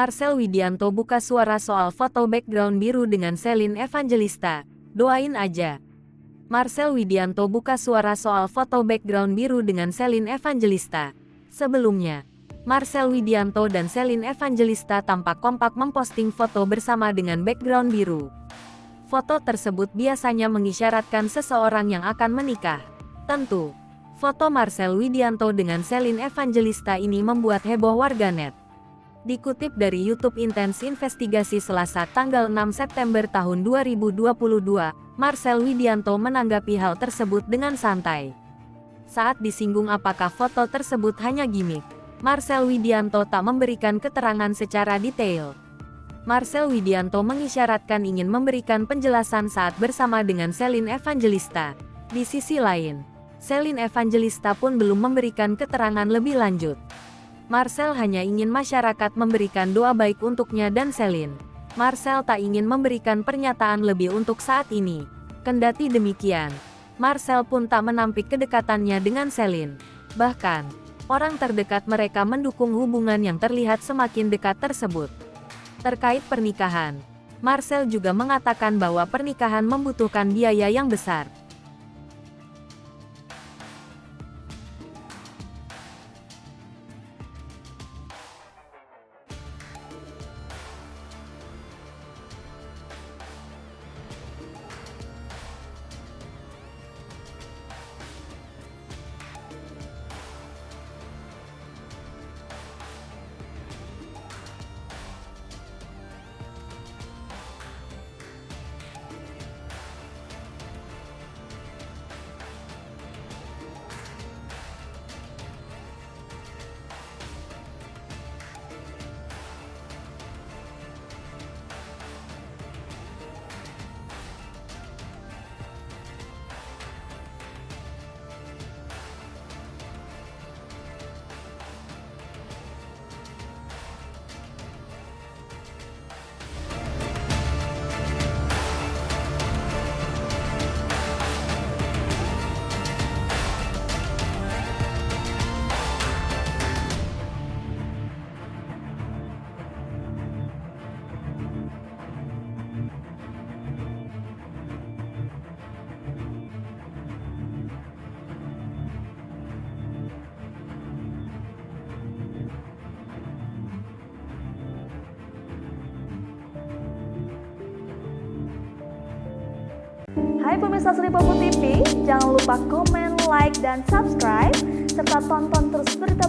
Marcel Widianto buka suara soal foto background biru dengan Selin Evangelista. Doain aja. Marcel Widianto buka suara soal foto background biru dengan Selin Evangelista. Sebelumnya, Marcel Widianto dan Selin Evangelista tampak kompak memposting foto bersama dengan background biru. Foto tersebut biasanya mengisyaratkan seseorang yang akan menikah. Tentu, foto Marcel Widianto dengan Selin Evangelista ini membuat heboh warganet. Dikutip dari YouTube Intens Investigasi Selasa tanggal 6 September tahun 2022, Marcel Widianto menanggapi hal tersebut dengan santai. Saat disinggung apakah foto tersebut hanya gimmick, Marcel Widianto tak memberikan keterangan secara detail. Marcel Widianto mengisyaratkan ingin memberikan penjelasan saat bersama dengan Selin Evangelista. Di sisi lain, Selin Evangelista pun belum memberikan keterangan lebih lanjut. Marcel hanya ingin masyarakat memberikan doa baik untuknya dan Selin. Marcel tak ingin memberikan pernyataan lebih untuk saat ini. Kendati demikian, Marcel pun tak menampik kedekatannya dengan Selin. Bahkan, orang terdekat mereka mendukung hubungan yang terlihat semakin dekat tersebut. Terkait pernikahan, Marcel juga mengatakan bahwa pernikahan membutuhkan biaya yang besar. Hai pemirsa Sri Popo TV, jangan lupa komen, like, dan subscribe, serta tonton terus berita